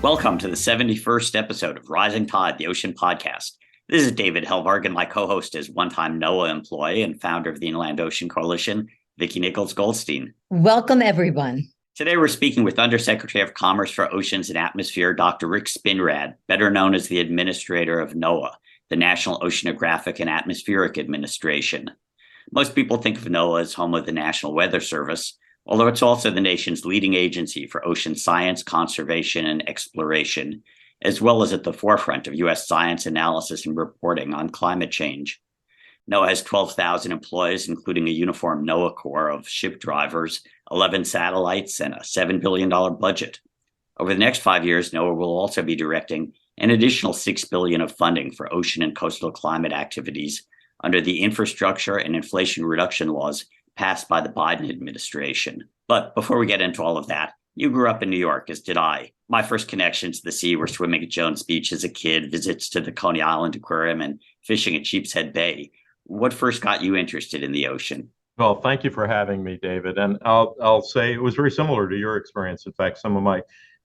Welcome to the 71st episode of Rising Tide, the Ocean Podcast. This is David Helvarg, and my co-host is one-time NOAA employee and founder of the Inland Ocean Coalition, Vicki Nichols-Goldstein. Welcome, everyone. Today, we're speaking with Undersecretary of Commerce for Oceans and Atmosphere, Dr. Rick Spinrad, better known as the administrator of NOAA, the National Oceanographic and Atmospheric Administration. Most people think of NOAA as home of the National Weather Service, although it's also the nation's leading agency for ocean science, conservation, and exploration, as well as at the forefront of U.S. science analysis and reporting on climate change. NOAA has 12,000 employees, including a uniformed NOAA Corps of ship drivers, 11 satellites, and a $7 billion budget. Over the next 5 years, NOAA will also be directing an additional $6 billion of funding for ocean and coastal climate activities under the infrastructure and inflation reduction laws passed by the Biden administration. But before we get into all of that, you grew up in New York, as did I. My first connections to the sea were swimming at Jones Beach as a kid, visits to the Coney Island Aquarium, and fishing at Sheepshead Bay. What first got you interested in the ocean? Well, thank you for having me, David. And I'll say it was very similar to your experience. In fact, some of my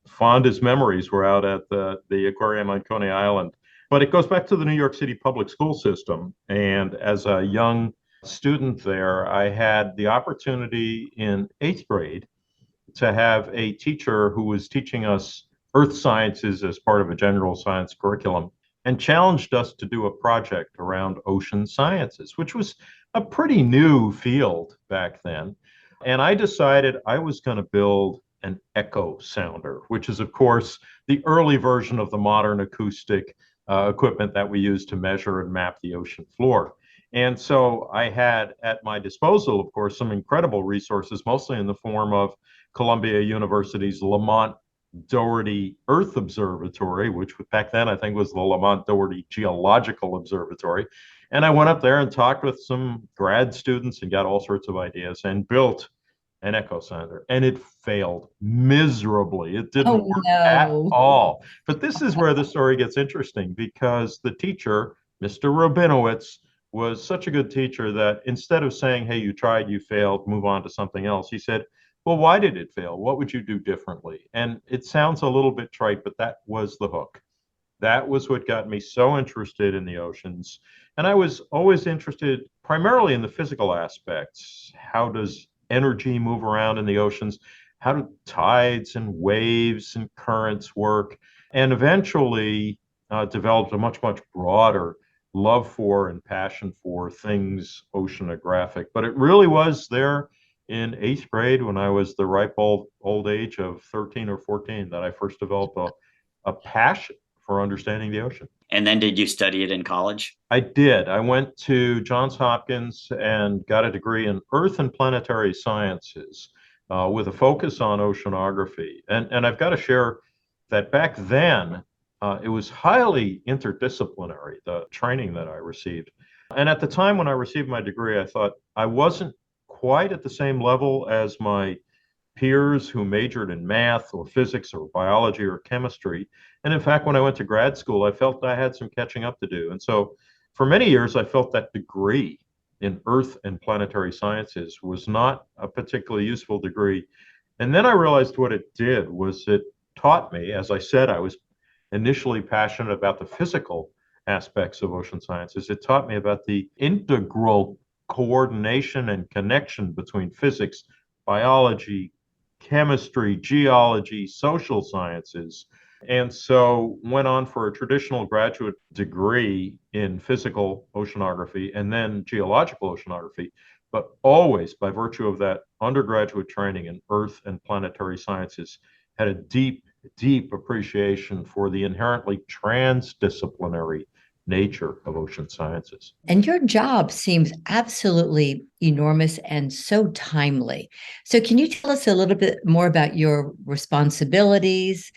fondest memories were out at the aquarium on Coney Island. But it goes back to the New York City public school system. And as a young student there, I had the opportunity in 8th grade to have a teacher who was teaching us earth sciences as part of a general science curriculum and challenged us to do a project around ocean sciences, which was a pretty new field back then. And I decided I was going to build an echo sounder, which is, of course, the early version of the modern acoustic equipment that we use to measure and map the ocean floor. And so I had at my disposal, of course, some incredible resources, mostly in the form of Columbia University's Lamont Doherty Earth Observatory, which back then I think was the Lamont Doherty Geological Observatory. And I went up there and talked with some grad students and got all sorts of ideas and built an echo sounder. And it failed miserably. It didn't work at all. But this is where the story gets interesting, because the teacher, Mr. Rabinowitz, was such a good teacher that instead of saying, hey, you tried, you failed, move on to something else, he said, well, why did it fail? What would you do differently? And it sounds a little bit trite, but that was the hook. That was what got me so interested in the oceans. And I was always interested primarily in the physical aspects. How does energy move around in the oceans? How do tides and waves and currents work? And eventually developed a much, much broader love for and passion for things oceanographic. But it really was there in 8th grade, when I was the ripe old age of 13 or 14, that I first developed a passion for understanding the ocean. And then did you study it in college? I did. I went to Johns Hopkins and got a degree in Earth and Planetary Sciences with a focus on oceanography. And I've got to share that back then, it was highly interdisciplinary, the training that I received. And at the time when I received my degree, I thought I wasn't quite at the same level as my peers who majored in math or physics or biology or chemistry. And in fact, when I went to grad school, I felt I had some catching up to do. And so for many years, I felt that degree in Earth and Planetary Sciences was not a particularly useful degree. And then I realized what it did was it taught me, as I said, I was initially passionate about the physical aspects of ocean sciences. It taught me about the integral coordination and connection between physics, biology, chemistry, geology, social sciences. And so went on for a traditional graduate degree in physical oceanography and then geological oceanography, but always by virtue of that undergraduate training in Earth and Planetary Sciences, had a deep appreciation for the inherently transdisciplinary nature of ocean sciences. And your job seems absolutely enormous and so timely. So can you tell us a little bit more about your responsibilities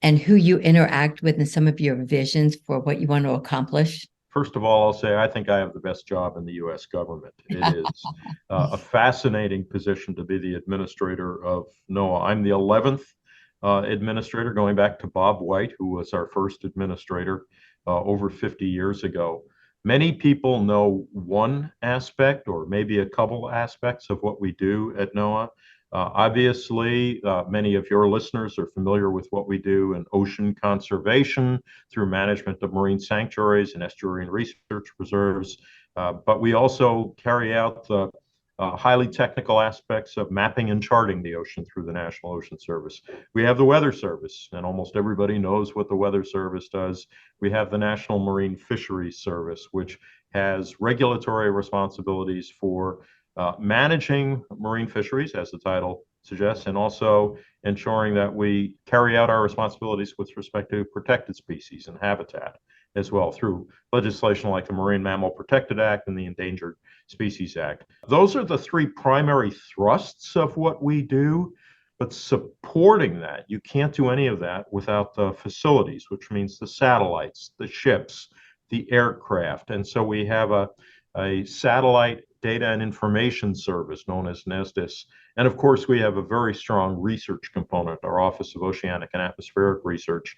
and who you interact with and some of your visions for what you want to accomplish? First of all, I'll say I think I have the best job in the U.S. government. It is a fascinating position to be the administrator of NOAA. I'm the 11th administrator, going back to Bob White, who was our first administrator over 50 years ago. Many people know one aspect or maybe a couple aspects of what we do at NOAA. Obviously, many of your listeners are familiar with what we do in ocean conservation through management of marine sanctuaries and estuarine research reserves. But we also carry out the highly technical aspects of mapping and charting the ocean through the National Ocean Service. We have the Weather Service, and almost everybody knows what the Weather Service does. We have the National Marine Fisheries Service, which has regulatory responsibilities for managing marine fisheries, as the title suggests, and also ensuring that we carry out our responsibilities with respect to protected species and habitat as well through legislation like the Marine Mammal Protected Act and the Endangered Species Act. Those are the three primary thrusts of what we do, but supporting that, you can't do any of that without the facilities, which means the satellites, the ships, the aircraft. And so we have a satellite data and information service known as NESDIS. And of course, we have a very strong research component, our Office of Oceanic and Atmospheric Research.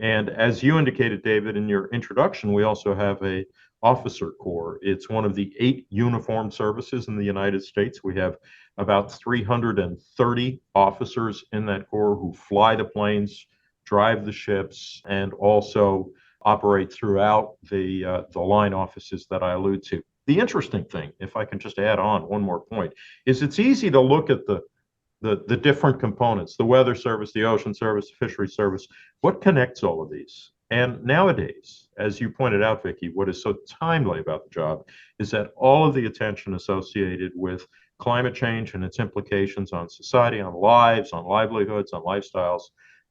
And as you indicated, David, in your introduction, we also have a officer corps. It's one of the 8 uniformed services in the United States. We have about 330 officers in that corps who fly the planes, drive the ships, and also operate throughout the line offices that I allude to. The interesting thing, if I can just add on one more point, is it's easy to look at the different components, the Weather Service, the Ocean Service, the Fisheries Service. What connects all of these? And nowadays, as you pointed out, Vicki, what is so timely about the job is that all of the attention associated with climate change and its implications on society, on lives, on livelihoods, on lifestyles,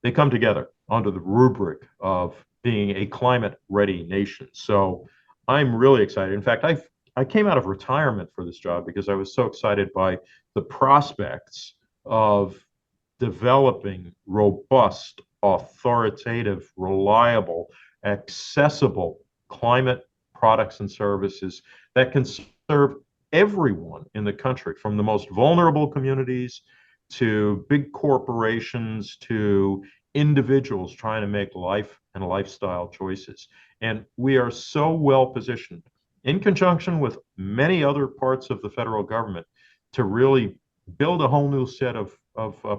they come together under the rubric of being a climate-ready nation. So I'm really excited. In fact, I came out of retirement for this job because I was so excited by the prospects of developing robust, authoritative, reliable, accessible climate products and services that can serve everyone in the country, from the most vulnerable communities to big corporations to individuals trying to make life and lifestyle choices. And we are so well positioned, in conjunction with many other parts of the federal government, to really build a whole new set of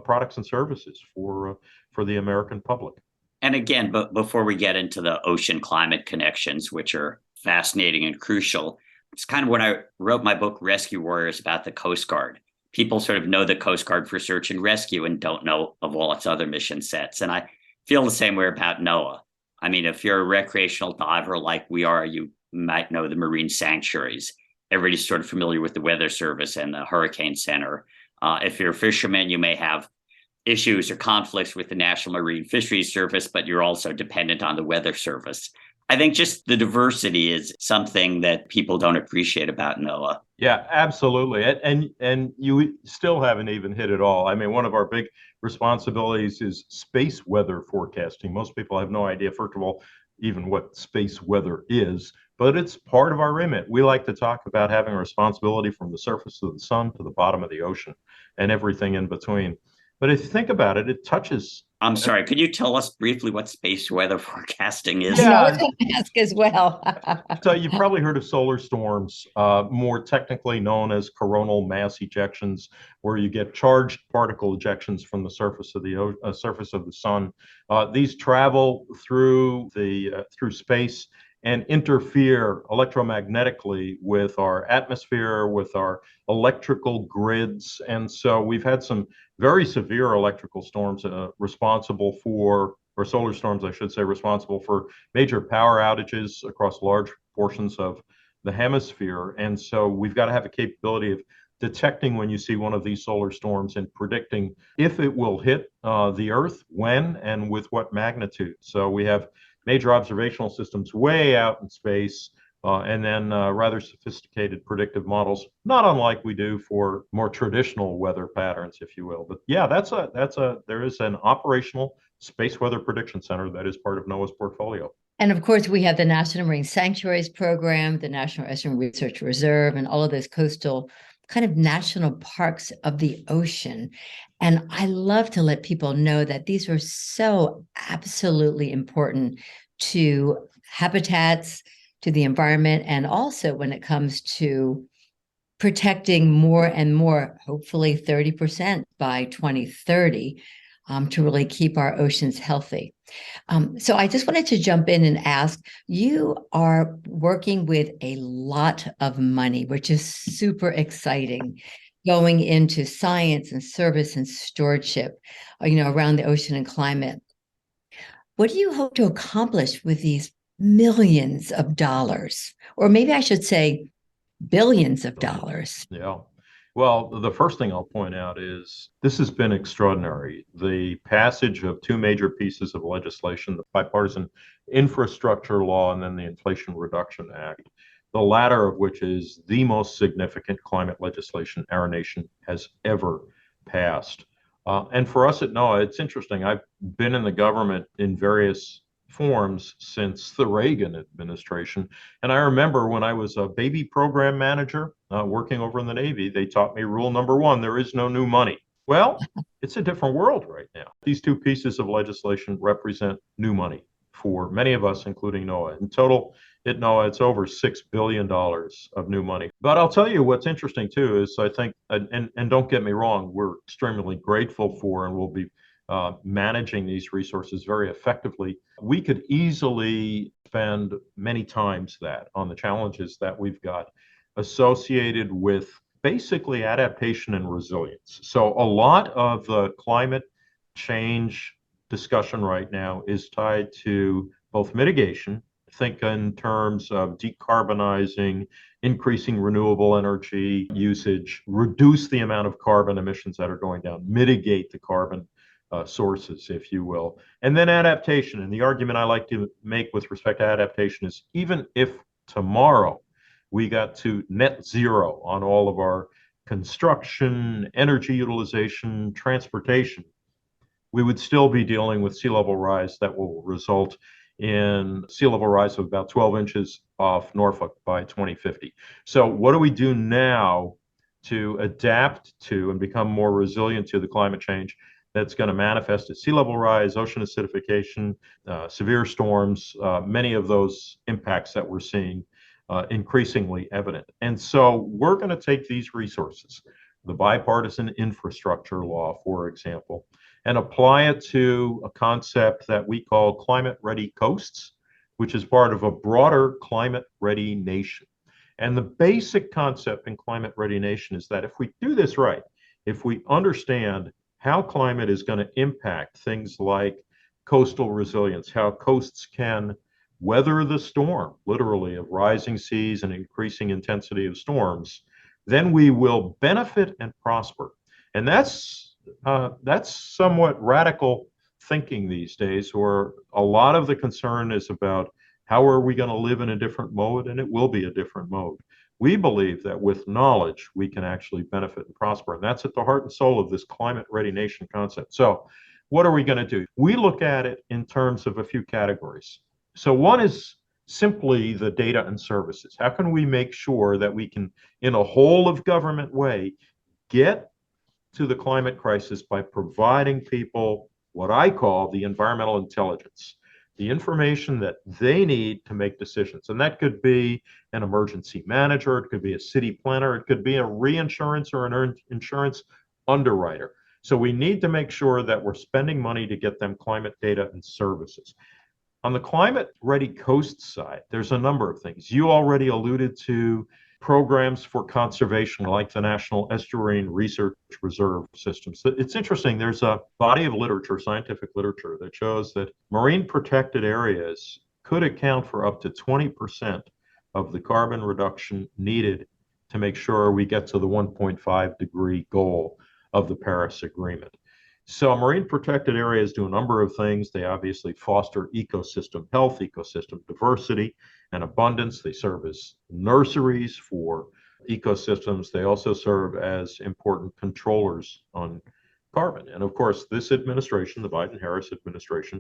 products and services for the American public. And again, but before we get into the ocean climate connections, which are fascinating and crucial, it's kind of when I wrote my book, Rescue Warriors, about the Coast Guard. People sort of know the Coast Guard for search and rescue and don't know of all its other mission sets. And I feel the same way about NOAA. I mean, if you're a recreational diver like we are, you might know the marine sanctuaries. Everybody's sort of familiar with the Weather Service and the Hurricane Center. If you're a fisherman, you may have issues or conflicts with the National Marine Fisheries Service, but you're also dependent on the Weather Service. I think just the diversity is something that people don't appreciate about NOAA. Yeah, absolutely. And you still haven't even hit it all. I mean, one of our big responsibilities is space weather forecasting. Most people have no idea, first of all, even what space weather is, but it's part of our remit. We like to talk about having a responsibility from the surface of the sun to the bottom of the ocean and everything in between. But if you think about it, it touches. I'm sorry, could you tell us briefly what space weather forecasting is? Yeah, I was going to ask as well. So you've probably heard of solar storms, more technically known as coronal mass ejections, where you get charged particle ejections from the surface of the sun. These travel through space and interfere electromagnetically with our atmosphere, with our electrical grids. And so we've had some very severe electrical storms responsible for, or solar storms, I should say, responsible for major power outages across large portions of the hemisphere. And so we've got to have a capability of detecting when you see one of these solar storms and predicting if it will hit the Earth, when, and with what magnitude. So we have major observational systems way out in space, and then rather sophisticated predictive models, not unlike we do for more traditional weather patterns, if you will. But yeah, there is an operational space weather prediction center that is part of NOAA's portfolio. And of course, we have the National Marine Sanctuaries Program, the National Ocean Research Reserve, and all of those coastal kind of national parks of the ocean. And I love to let people know that these are so absolutely important to habitats, to the environment, and also when it comes to protecting more and more, hopefully 30% by 2030, to really keep our oceans healthy. So I just wanted to jump in and ask, you are working with a lot of money, which is super exciting, going into science and service and stewardship, around the ocean and climate. What do you hope to accomplish with these millions of dollars? Or maybe I should say billions of dollars. Yeah. Well, the first thing I'll point out is this has been extraordinary. The passage of two major pieces of legislation, the bipartisan infrastructure law and then the Inflation Reduction Act, the latter of which is the most significant climate legislation our nation has ever passed. And for us at NOAA, it's interesting. I've been in the government in various forms since the Reagan administration. And I remember when I was a baby program manager working over in the Navy, they taught me rule number one, there is no new money. Well, it's a different world right now. These two pieces of legislation represent new money for many of us, including NOAA. In total, at NOAA, it's over $6 billion of new money. But I'll tell you what's interesting, too, is I think, and don't get me wrong, we're extremely grateful for and will be managing these resources very effectively. We could easily spend many times that on the challenges that we've got associated with basically adaptation and resilience. So a lot of the climate change discussion right now is tied to both mitigation, think in terms of decarbonizing, increasing renewable energy usage, reduce the amount of carbon emissions that are going down, mitigate the carbon sources, if you will. And then adaptation. And the argument I like to make with respect to adaptation is even if tomorrow we got to net zero on all of our construction, energy utilization, transportation, we would still be dealing with sea level rise that will result in sea level rise of about 12 inches off Norfolk by 2050. So what do we do now to adapt to and become more resilient to the climate change that's going to manifest as sea level rise, ocean acidification, severe storms, many of those impacts that we're seeing increasingly evident. And so we're going to take these resources, the bipartisan infrastructure law, for example, and apply it to a concept that we call climate-ready coasts, which is part of a broader climate-ready nation. And the basic concept in climate-ready nation is that if we do this right, if we understand how climate is going to impact things like coastal resilience, how coasts can weather the storm, literally, of rising seas and increasing intensity of storms, then we will benefit and prosper. And that's somewhat radical thinking these days, where a lot of the concern is about how are we going to live in a different mode, and it will be a different mode. We believe that with knowledge, we can actually benefit and prosper. And that's at the heart and soul of this climate-ready nation concept. So what are we going to do? We look at it in terms of a few categories. So one is simply the data and services. How can we make sure that we can, in a whole of government way, get to the climate crisis by providing people what I call the environmental intelligence, the information that they need to make decisions. And that could be an emergency manager, it could be a city planner, it could be a reinsurance or an insurance underwriter. So we need to make sure that we're spending money to get them climate data and services. On the climate-ready coast side, there's a number of things. You already alluded to programs for conservation like the National Estuarine Research Reserve Systems. It's interesting, there's a body of literature, scientific literature, that shows that marine protected areas could account for up to 20% of the carbon reduction needed to make sure we get to the 1.5 degree goal of the Paris Agreement. So marine protected areas do a number of things. They obviously foster ecosystem health, ecosystem diversity, and abundance. They serve as nurseries for ecosystems. They also serve as important controllers on carbon. And of course, this administration, the Biden-Harris administration,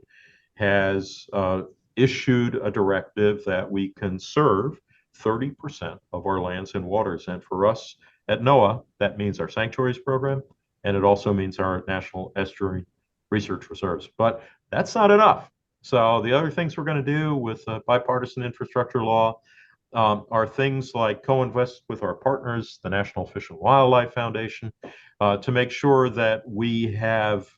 has issued a directive that we conserve 30% of our lands and waters. And for us at NOAA, that means our sanctuaries program, and it also means our National Estuarine Research Reserves. But that's not enough. So the other things we're going to do with bipartisan infrastructure law, are things like co-invest with our partners, the National Fish and Wildlife Foundation, to make sure that we have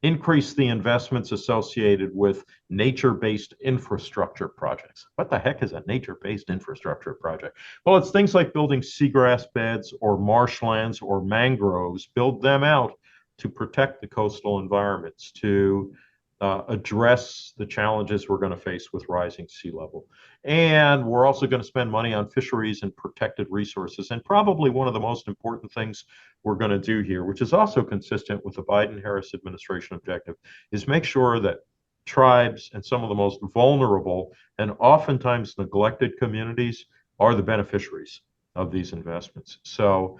increased the investments associated with nature-based infrastructure projects. What the heck is a nature-based infrastructure project? Well, it's things like building seagrass beds or marshlands or mangroves, build them out to protect the coastal environments, to address the challenges we're going to face with rising sea level. And we're also going to spend money on fisheries and protected resources. And probably one of the most important things we're going to do here, which is also consistent with the Biden-Harris administration objective, is make sure that tribes and some of the most vulnerable and oftentimes neglected communities are the beneficiaries of these investments. So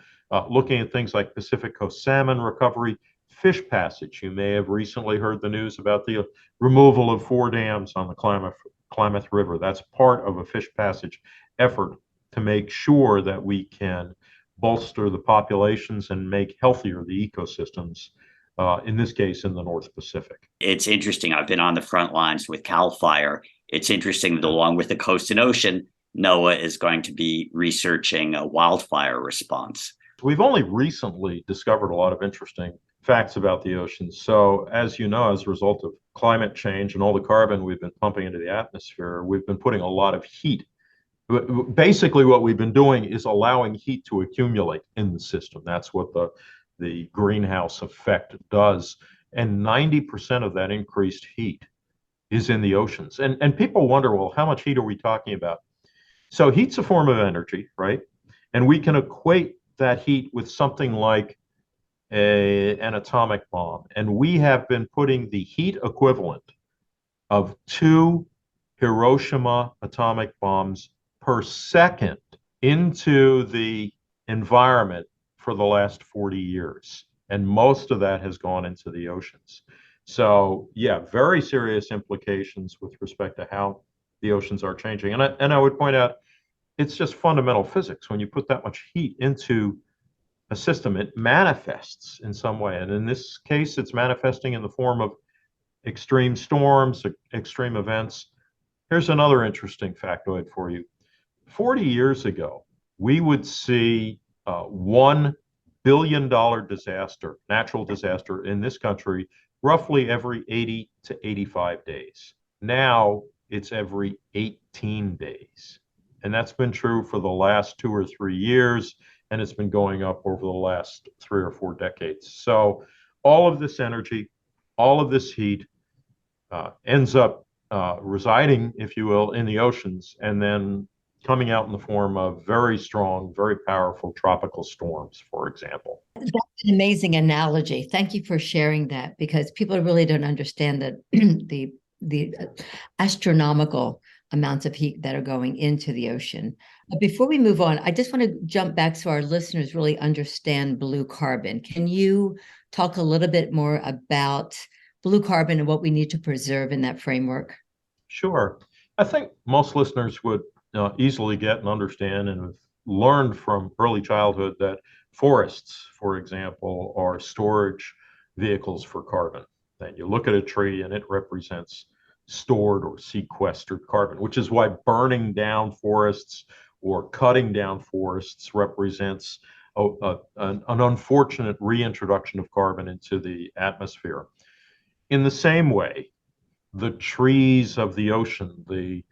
looking at things like Pacific Coast salmon recovery, fish passage. You may have recently heard the news about the removal of 4 dams on the Klamath River. That's part of a fish passage effort to make sure that we can bolster the populations and make healthier the ecosystems, in this case, in the North Pacific. It's interesting. I've been on the front lines with CAL FIRE. It's interesting that along with the coast and ocean, NOAA is going to be researching a wildfire response. We've only recently discovered a lot of interesting facts about the oceans. So, as you know, as a result of climate change and all the carbon we've been pumping into the atmosphere, we've been putting a lot of heat. Basically, what we've been doing is allowing heat to accumulate in the system. That's what the greenhouse effect does. And 90% of that increased heat is in the oceans. And people wonder, well, how much heat are we talking about? So heat's a form of energy, right? And we can equate that heat with something like an atomic bomb. And we have been putting the heat equivalent of 2 Hiroshima atomic bombs per second into the environment for the last 40 years. And most of that has gone into the oceans. So, yeah, very serious implications with respect to how the oceans are changing. And I would point out, it's just fundamental physics. When you put that much heat into a system, it manifests in some way. And in this case, it's manifesting in the form of extreme storms, extreme events. Here's another interesting factoid for you. 40 years ago, we would see $1 billion disaster, natural disaster in this country, roughly every 80 to 85 days. Now it's every 18 days. And that's been true for the last 2 or 3 years, and it's been going up over the last 3 or 4 decades. So all of this energy, all of this heat ends up residing, if you will, in the oceans, and then coming out in the form of very strong, very powerful tropical storms, for example. That's an amazing analogy. Thank you for sharing that, because people really don't understand that the astronomical amounts of heat that are going into the ocean. But before we move on, I just want to jump back so our listeners really understand blue carbon. Can you talk a little bit more about blue carbon and what we need to preserve in that framework? Sure. I think most listeners would easily get and understand and have learned from early childhood that forests, for example, are storage vehicles for carbon. And you look at a tree and it represents stored or sequestered carbon, which is why burning down forests or cutting down forests represents an unfortunate reintroduction of carbon into the atmosphere. In the same way, the trees of the ocean, the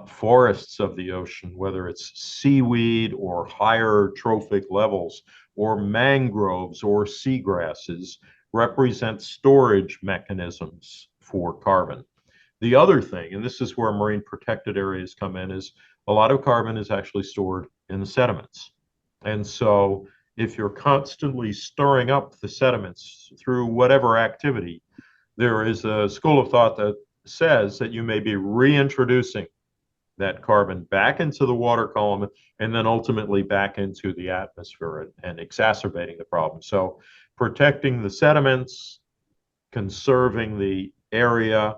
forests of the ocean, whether it's seaweed or higher trophic levels, or mangroves or seagrasses, represent storage mechanisms for carbon. The other thing, and this is where marine protected areas come in, is a lot of carbon is actually stored in the sediments. And so if you're constantly stirring up the sediments through whatever activity, there is a school of thought that says that you may be reintroducing that carbon back into the water column and then ultimately back into the atmosphere and exacerbating the problem. So protecting the sediments, conserving the area,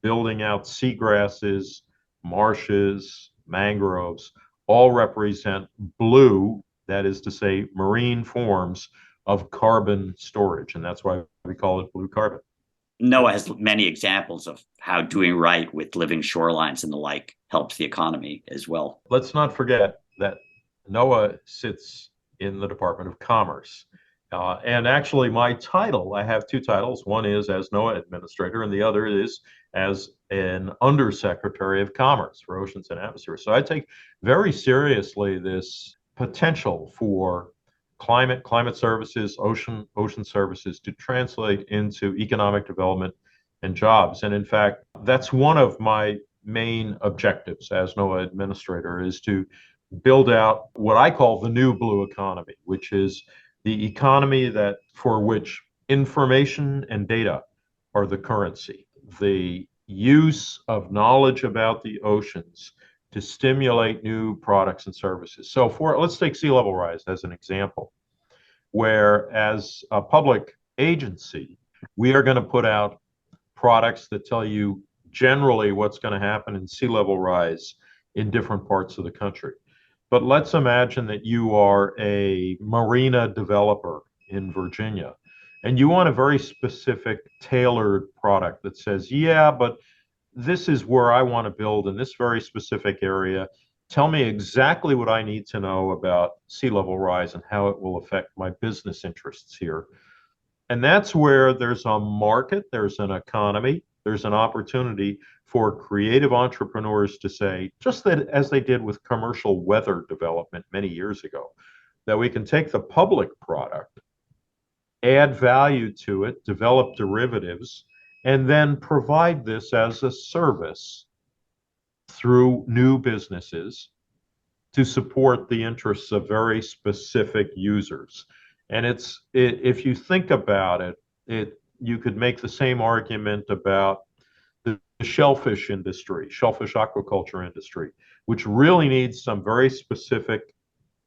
building out seagrasses, marshes, mangroves, all represent blue, that is to say, marine forms of carbon storage. And that's why we call it blue carbon. NOAA has many examples of how doing right with living shorelines and the like helps the economy as well. Let's not forget that NOAA sits in the Department of Commerce. And actually, my title, I have two titles. One is as NOAA Administrator, and the other is as an Undersecretary of Commerce for Oceans and Atmosphere. So I take very seriously this potential for climate services, ocean services to translate into economic development and jobs. And in fact, that's one of my main objectives as NOAA Administrator, is to build out what I call the new blue economy, which is the economy that for which information and data are the currency. The use of knowledge about the oceans to stimulate new products and services. So let's take sea level rise as an example, where as a public agency, we are going to put out products that tell you generally what's going to happen in sea level rise in different parts of the country. But let's imagine that you are a marina developer in Virginia, and you want a very specific tailored product that says, yeah, but this is where I want to build in this very specific area. Tell me exactly what I need to know about sea level rise and how it will affect my business interests here. And that's where there's a market, there's an economy, there's an opportunity for creative entrepreneurs to say, just that as they did with commercial weather development many years ago, that we can take the public product, add value to it, develop derivatives, and then provide this as a service through new businesses to support the interests of very specific users. And if you think about it, you could make the same argument about the shellfish industry, shellfish aquaculture industry, which really needs some very specific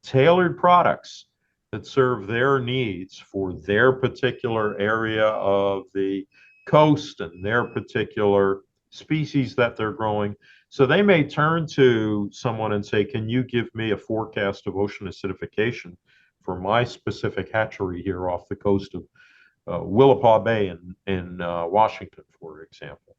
tailored products that serve their needs for their particular area of the coast and their particular species that they're growing. So they may turn to someone and say, can you give me a forecast of ocean acidification for my specific hatchery here off the coast of Willapa Bay in Washington, for example.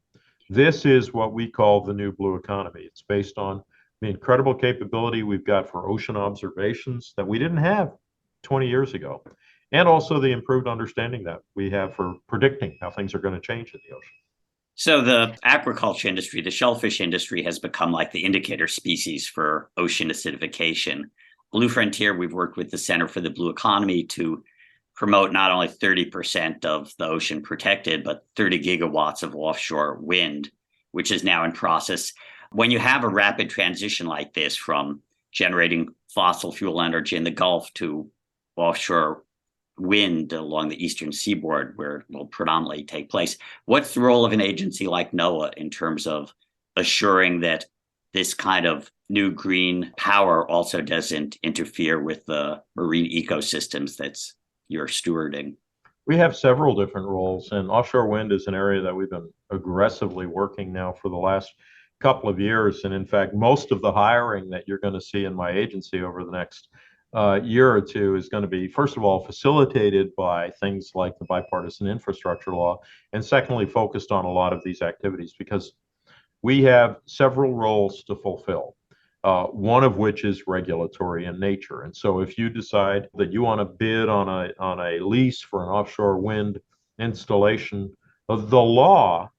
This is what we call the new blue economy. It's based on the incredible capability we've got for ocean observations that we didn't have 20 years ago, and also the improved understanding that we have for predicting how things are going to change in the ocean. So the aquaculture industry, the shellfish industry, has become like the indicator species for ocean acidification. Blue Frontier, we've worked with the Center for the Blue Economy to promote not only 30% of the ocean protected, but 30 gigawatts of offshore wind, which is now in process. When you have a rapid transition like this from generating fossil fuel energy in the Gulf to offshore wind along the eastern seaboard, where it will predominantly take place, what's the role of an agency like NOAA in terms of assuring that this kind of new green power also doesn't interfere with the marine ecosystems that's you're stewarding? We have several different roles, and offshore wind is an area that we've been aggressively working now for the last couple of years. And in fact, most of the hiring that you're going to see in my agency over the next year or two is going to be, first of all, facilitated by things like the bipartisan infrastructure law, and secondly, focused on a lot of these activities because we have several roles to fulfill. One of which is regulatory in nature. And so if you decide that you want to bid on a lease for an offshore wind installation, the law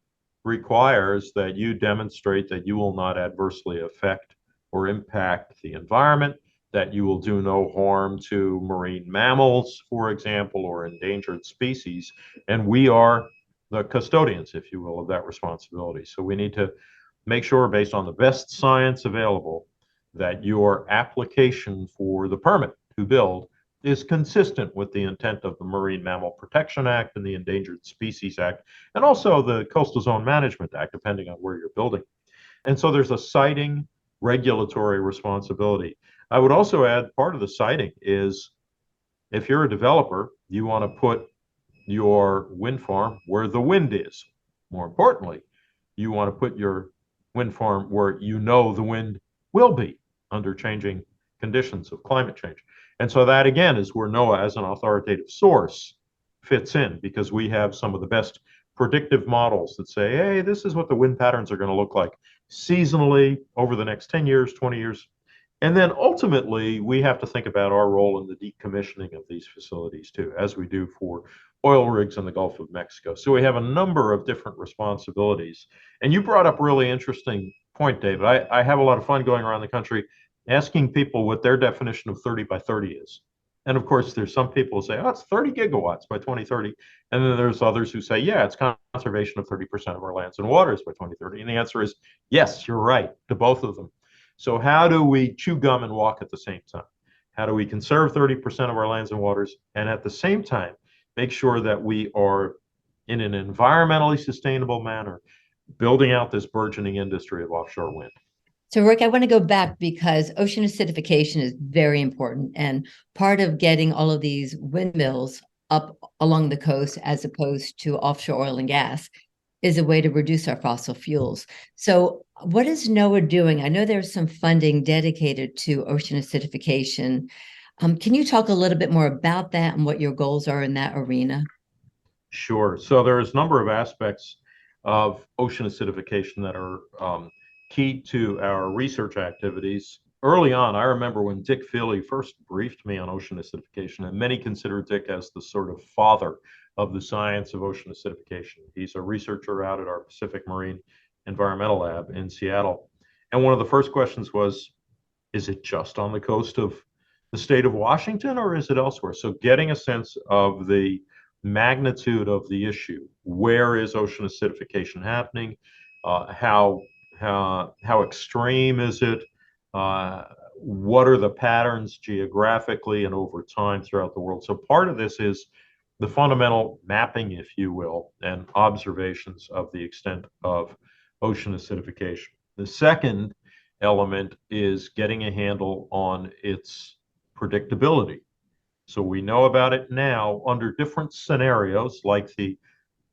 requires that you demonstrate that you will not adversely affect or impact the environment, that you will do no harm to marine mammals, for example, or endangered species. And we are the custodians, if you will, of that responsibility. So we need to make sure, based on the best science available, that your application for the permit to build is consistent with the intent of the Marine Mammal Protection Act and the Endangered Species Act, and also the Coastal Zone Management Act, depending on where you're building. And so there's a siting regulatory responsibility. I would also add part of the siting is if you're a developer, you want to put your wind farm where the wind is. More importantly, you want to put your wind farm where you know the wind will be under changing conditions of climate change. And so that, again, is where NOAA as an authoritative source fits in, because we have some of the best predictive models that say, hey, this is what the wind patterns are going to look like seasonally over the next 10 years, 20 years. And then ultimately, we have to think about our role in the decommissioning of these facilities too, as we do for oil rigs in the Gulf of Mexico. So we have a number of different responsibilities. And you brought up a really interesting point, David. I have a lot of fun going around the country asking people what their definition of 30 by 30 is. And of course, there's some people who say, oh, it's 30 gigawatts by 2030. And then there's others who say, yeah, it's conservation of 30% of our lands and waters by 2030. And the answer is, yes, you're right to both of them. So how do we chew gum and walk at the same time? How do we conserve 30% of our lands and waters and at the same time make sure that we are in an environmentally sustainable manner building out this burgeoning industry of offshore wind? So, Rick, I want to go back because ocean acidification is very important. And part of getting all of these windmills up along the coast, as opposed to offshore oil and gas, is a way to reduce our fossil fuels. So what is NOAA doing? I know there's some funding dedicated to ocean acidification. Can you talk a little bit more about that and what your goals are in that arena? Sure. So there's a number of aspects of ocean acidification that are key to our research activities. Early on, I remember when Dick Feely first briefed me on ocean acidification, and many consider Dick as the sort of father of the science of ocean acidification. He's a researcher out at our Pacific Marine Environmental Lab in Seattle. And one of the first questions was, is it just on the coast of the state of Washington or is it elsewhere? So getting a sense of the magnitude of the issue. Where is ocean acidification happening? How extreme is it? What are the patterns geographically and over time throughout the world? So part of this is the fundamental mapping, if you will, and observations of the extent of ocean acidification. The second element is getting a handle on its predictability. So we know about it now under different scenarios, like the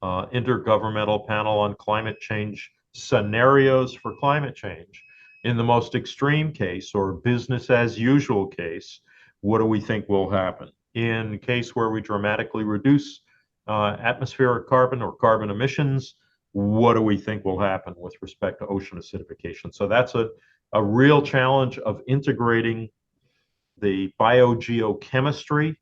Intergovernmental Panel on Climate Change scenarios for climate change. In the most extreme case or business as usual case, what do we think will happen? In a case where we dramatically reduce atmospheric carbon or carbon emissions, what do we think will happen with respect to ocean acidification? So that's a real challenge of integrating the biogeochemistry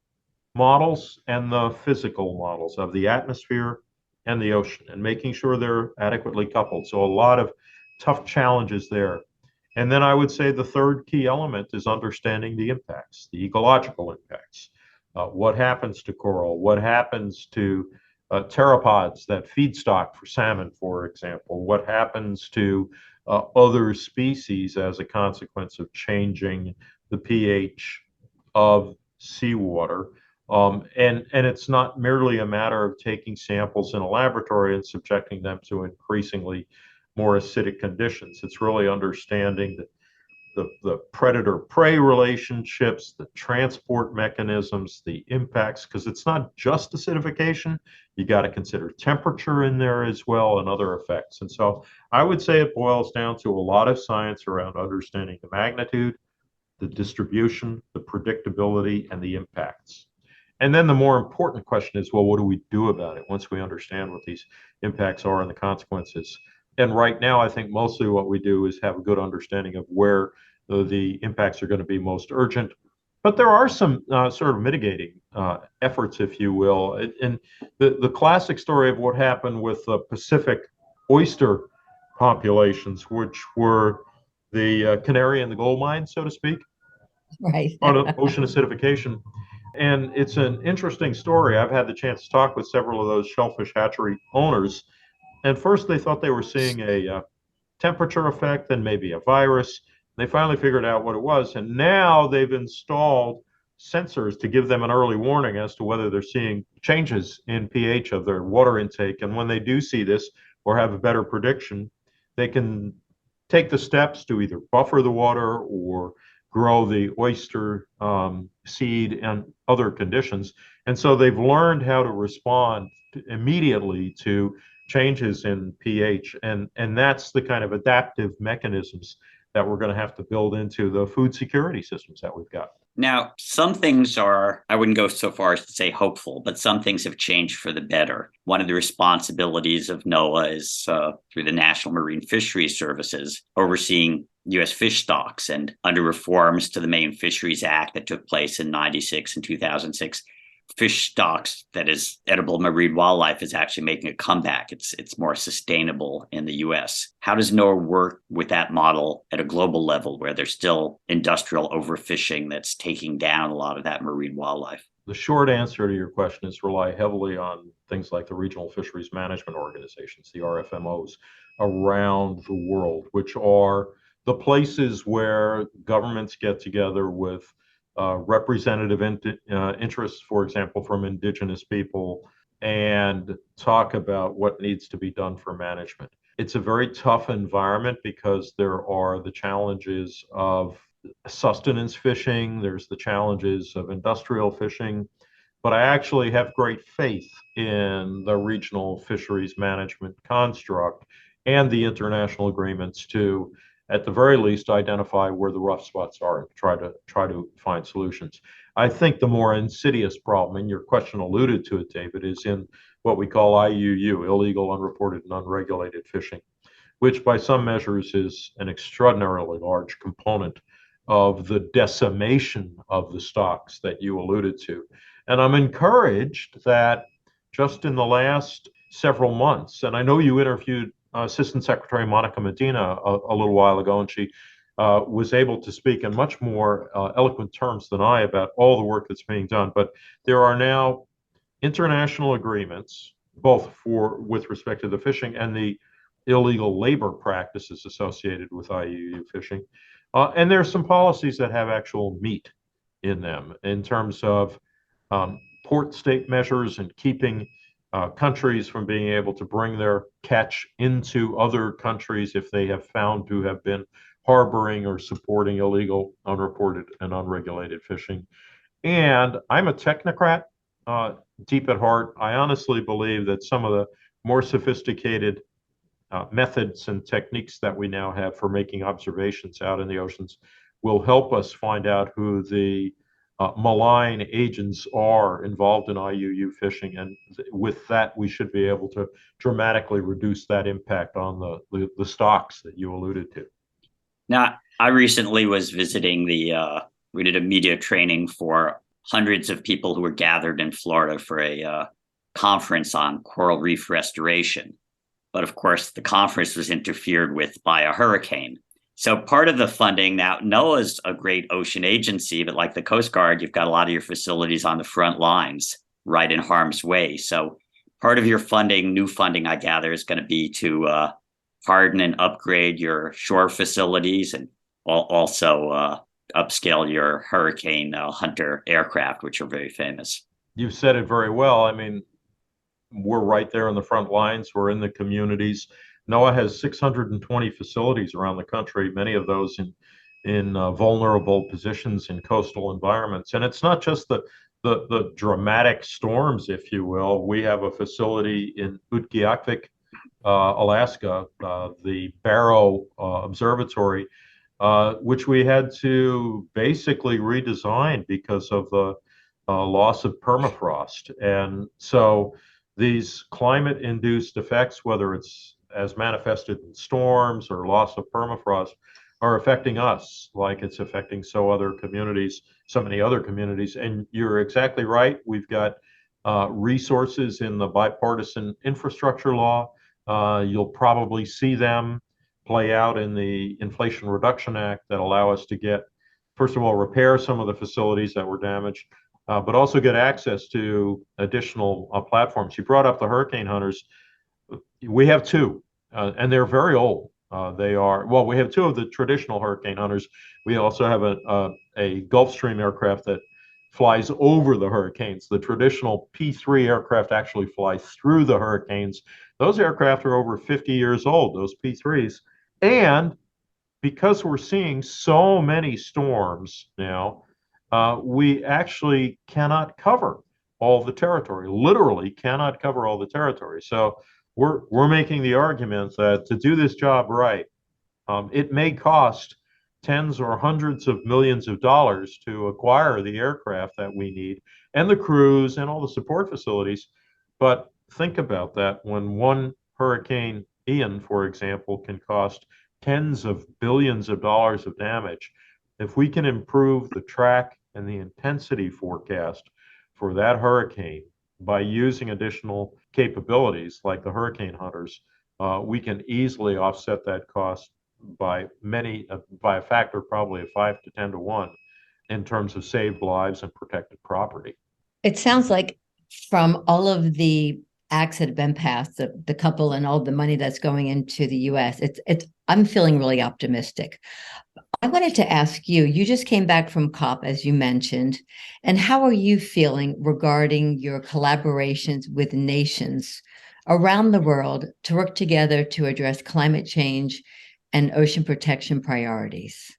models and the physical models of the atmosphere and the ocean and making sure they're adequately coupled. So a lot of tough challenges there. And then I would say the third key element is understanding the impacts, the ecological impacts. What happens to coral? What happens to pteropods that feed stock for salmon, for example? What happens to other species as a consequence of changing the pH of seawater? And it's not merely a matter of taking samples in a laboratory and subjecting them to increasingly more acidic conditions. It's really understanding the predator-prey relationships, the transport mechanisms, the impacts, because it's not just acidification. You got to consider temperature in there as well and other effects. And so I would say it boils down to a lot of science around understanding the magnitude, the distribution, the predictability, and the impacts. And then the more important question is, well, what do we do about it once we understand what these impacts are and the consequences? And right now, I think mostly what we do is have a good understanding of where the impacts are going to be most urgent. But there are some sort of mitigating efforts, if you will. And the classic story of what happened with the Pacific oyster populations, which were the canary in the gold mine, so to speak, Right. on ocean acidification. And it's an interesting story. I've had the chance to talk with several of those shellfish hatchery owners. And first, they thought they were seeing a temperature effect and maybe a virus. They finally figured out what it was. And now they've installed sensors to give them an early warning as to whether they're seeing changes in pH of their water intake. And when they do see this or have a better prediction, they can take the steps to either buffer the water or grow the oyster seed and other conditions. And so they've learned how to respond immediately to changes in pH. And that's the kind of adaptive mechanisms that we're going to have to build into the food security systems that we've got. Now, some things are, I wouldn't go so far as to say hopeful, but some things have changed for the better. One of the responsibilities of NOAA is through the National Marine Fisheries Services, overseeing U.S. fish stocks. And under reforms to the Maine Fisheries Act that took place in 96 and 2006, fish stocks, that is edible marine wildlife, is actually making a comeback. It's more sustainable in the US. How does NOAA work with that model at a global level where there's still industrial overfishing that's taking down a lot of that marine wildlife? The short answer to your question is rely heavily on things like the regional fisheries management organizations, the RFMOs, around the world, which are the places where governments get together with representative interests, for example, from indigenous people, and talk about what needs to be done for management. It's a very tough environment because there are the challenges of sustenance fishing, there's the challenges of industrial fishing, but I actually have great faith in the regional fisheries management construct and the international agreements to, at the very least, identify where the rough spots are and try to find solutions. I think the more insidious problem, and your question alluded to it, David, is in what we call IUU, illegal, unreported, and unregulated fishing, which by some measures is an extraordinarily large component of the decimation of the stocks that you alluded to. And I'm encouraged that just in the last several months, and I know you interviewed Assistant Secretary Monica Medina a little while ago, and she was able to speak in much more eloquent terms than I about all the work that's being done. But there are now international agreements, both with respect to the fishing and the illegal labor practices associated with IUU fishing. And there's some policies that have actual meat in them in terms of port state measures and keeping countries from being able to bring their catch into other countries if they have found to have been harboring or supporting illegal, unreported, and unregulated fishing. And I'm a technocrat deep at heart. I honestly believe that some of the more sophisticated methods and techniques that we now have for making observations out in the oceans will help us find out who the malign agents are involved in IUU fishing, and with that we should be able to dramatically reduce that impact on the stocks that you alluded to. Now, I recently was visiting we did a media training for hundreds of people who were gathered in Florida for a conference on coral reef restoration. But of course, the conference was interfered with by a hurricane. So part of the funding now, NOAA's a great ocean agency, but like the Coast Guard, you've got a lot of your facilities on the front lines, right in harm's way. So part of your funding, new funding, I gather, is going to be to harden and upgrade your shore facilities and also upscale your Hurricane Hunter aircraft, which are very famous. You've said it very well. I mean, we're right there in the front lines. We're in the communities. NOAA has 620 facilities around the country, many of those in vulnerable positions in coastal environments. And it's not just the dramatic storms, if you will. We have a facility in Utqiagvik, Alaska, the Barrow Observatory, which we had to basically redesign because of the loss of permafrost. And so these climate-induced effects, whether it's as manifested in storms or loss of permafrost, are affecting us like it's affecting so many other communities. And you're exactly right. We've got resources in the bipartisan infrastructure law. You'll probably see them play out in the Inflation Reduction Act that allow us to get, first of all, repair some of the facilities that were damaged, but also get access to additional platforms. You brought up the hurricane hunters. We have two, and they're very old. We have two of the traditional hurricane hunters. We also have a Gulfstream aircraft that flies over the hurricanes. The traditional P-3 aircraft actually fly through the hurricanes. Those aircraft are over 50 years old, those P-3s. And because we're seeing so many storms now, we actually cannot cover all the territory, literally cannot cover all the territory. So we're making the argument that to do this job right, it may cost tens or hundreds of millions of dollars to acquire the aircraft that we need and the crews and all the support facilities. But think about that when one Hurricane Ian, for example, can cost tens of billions of dollars of damage. If we can improve the track and the intensity forecast for that hurricane by using additional capabilities like the hurricane hunters, we can easily offset that cost by by a factor probably of 5 to 10 to 1 in terms of saved lives and protected property. It sounds like from all of the acts that have been passed, the couple and all the money that's going into the US, I'm feeling really optimistic. I wanted to ask you, you just came back from COP, as you mentioned, and how are you feeling regarding your collaborations with nations around the world to work together to address climate change and ocean protection priorities?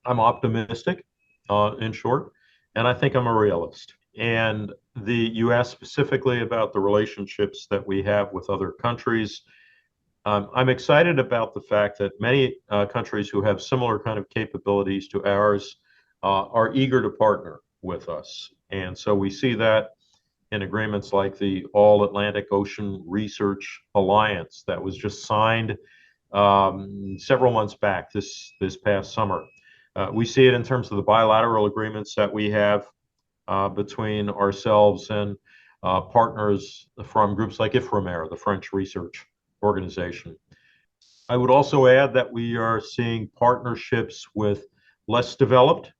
I'm optimistic, in short, and I think I'm a realist. And you asked specifically about the relationships that we have with other countries. I'm excited about the fact that many countries who have similar kind of capabilities to ours are eager to partner with us. And so we see that in agreements like the All Atlantic Ocean Research Alliance that was just signed several months back this past summer. We see it in terms of the bilateral agreements that we have between ourselves and partners from groups like IFREMER, the French research organization. I would also add that we are seeing partnerships with less developed,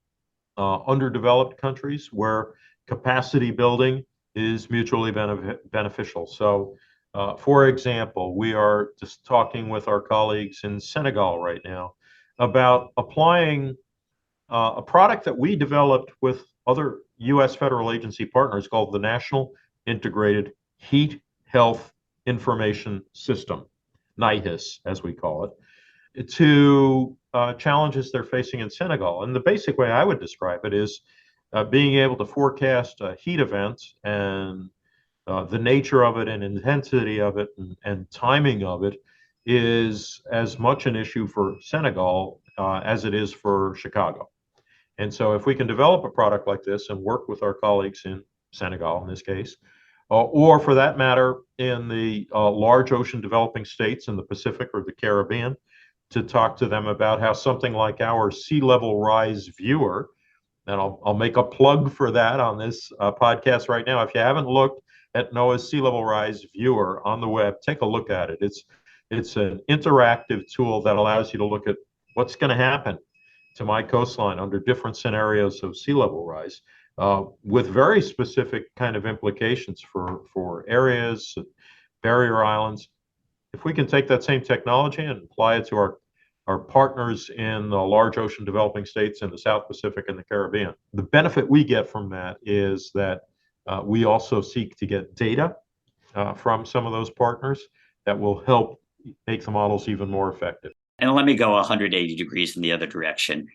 underdeveloped countries where capacity building is mutually beneficial. So, for example, we are just talking with our colleagues in Senegal right now about applying a product that we developed with other U.S. federal agency partners called the National Integrated Heat Health Information System, NIHIS, as we call it, to challenges they're facing in Senegal. And the basic way I would describe it is being able to forecast heat events and the nature of it and intensity of it and timing of it is as much an issue for Senegal as it is for Chicago. And so if we can develop a product like this and work with our colleagues in Senegal in this case, or for that matter, in the large ocean developing states in the Pacific or the Caribbean, to talk to them about how something like our sea level rise viewer, and I'll make a plug for that on this podcast right now. If you haven't looked at NOAA's sea level rise viewer on the web, take a look at it. It's an interactive tool that allows you to look at what's going to happen to my coastline under different scenarios of sea level rise, with very specific kind of implications for areas, barrier islands. If we can take that same technology and apply it to our partners in the large ocean developing states in the South Pacific and the Caribbean, the benefit we get from that is that we also seek to get data from some of those partners that will help make the models even more effective. And let me go 180 degrees in the other direction.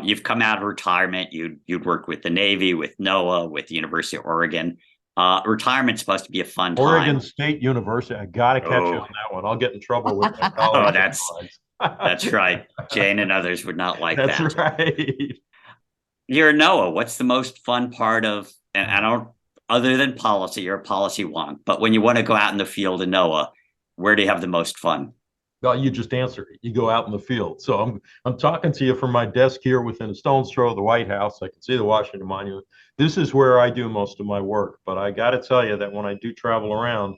You've come out of retirement. You'd worked with the Navy, with NOAA, with the University of Oregon. Retirement's supposed to be a fun time. Oregon State University. I got to catch you on that one. I'll get in trouble with my colleagues. That's right. Jane and others would not like that. That's right. You're NOAA. What's the most fun part of, and I don't, other than policy, you're a policy wonk, but when you want to go out in the field in NOAA, where do you have the most fun? Well, you just answered it. You go out in the field. So I'm talking to you from my desk here within a stone's throw of the White House. I can see the Washington Monument. This is where I do most of my work. But I got to tell you that when I do travel around,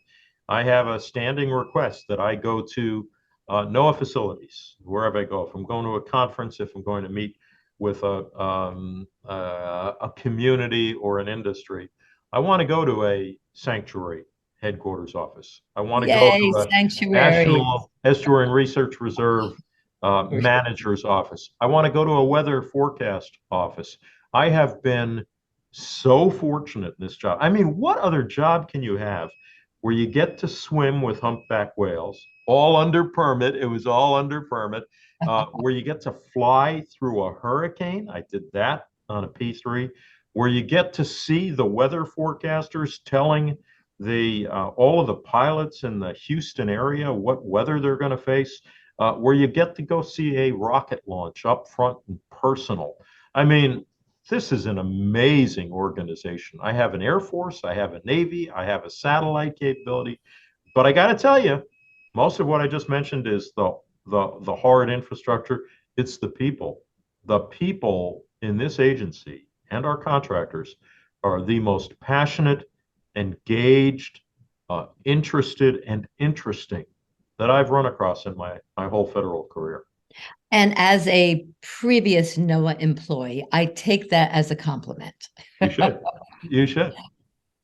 I have a standing request that I go to NOAA facilities wherever I go. If I'm going to a conference, if I'm going to meet with a community or an industry, I want to go to a sanctuary headquarters office. I want to go to a National Estuary and Research Reserve manager's office. I want to go to a weather forecast office. I have been so fortunate in this job. I mean, what other job can you have where you get to swim with humpback whales, all under permit? It was all under permit. Where you get to fly through a hurricane. I did that on a P3. Where you get to see the weather forecasters telling all of the pilots in the Houston area what weather they're going to face. where you get to go see a rocket launch up front and personal. I mean, this is an amazing organization. I have an Air Force, I have a Navy, I have a satellite capability, but I got to tell you, most of what I just mentioned is the hard infrastructure. It's the people. The people in this agency and our contractors are the most passionate, engaged, interested, and interesting that I've run across in my whole federal career. And as a previous NOAA employee, I take that as a compliment. You should. You should.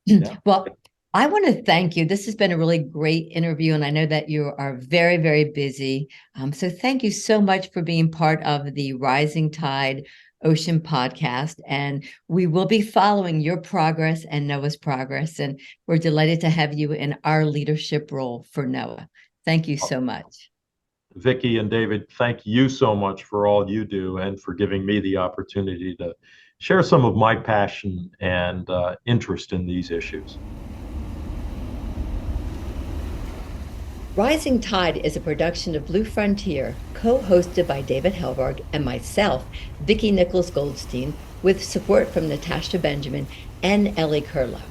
Yeah. Well, I want to thank you. This has been a really great interview, and I know that you are very, very busy. So thank you so much for being part of the Rising Tide Ocean podcast. And we will be following your progress and NOAA's progress. And we're delighted to have you in our leadership role for NOAA. Thank you so much. Vicki and David, thank you so much for all you do and for giving me the opportunity to share some of my passion and interest in these issues. Rising Tide is a production of Blue Frontier, co-hosted by David Helvarg and myself, Vicki Nichols-Goldstein, with support from Natasha Benjamin and Ellie Curlow.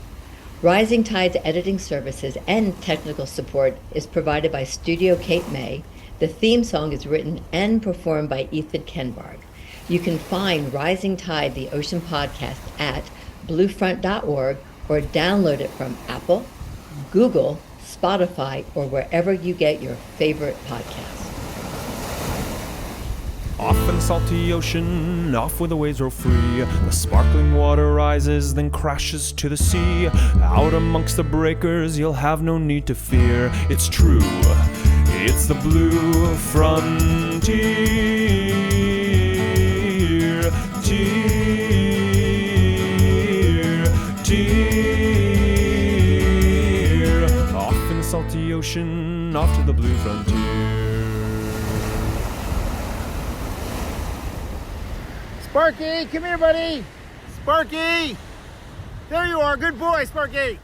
Rising Tide's editing services and technical support is provided by Studio Cape May. The theme song is written and performed by Ethan Helvarg. You can find Rising Tide, the Ocean Podcast, at bluefront.org or download it from Apple, Google, Spotify, or wherever you get your favorite podcasts. Off in salty ocean, off where the waves roll free. The sparkling water rises, then crashes to the sea. Out amongst the breakers, you'll have no need to fear. It's true, it's the Blue Frontier. Off in the salty ocean, off to the Blue Frontier. Sparky, come here, buddy. Sparky! There you are. Good boy, Sparky.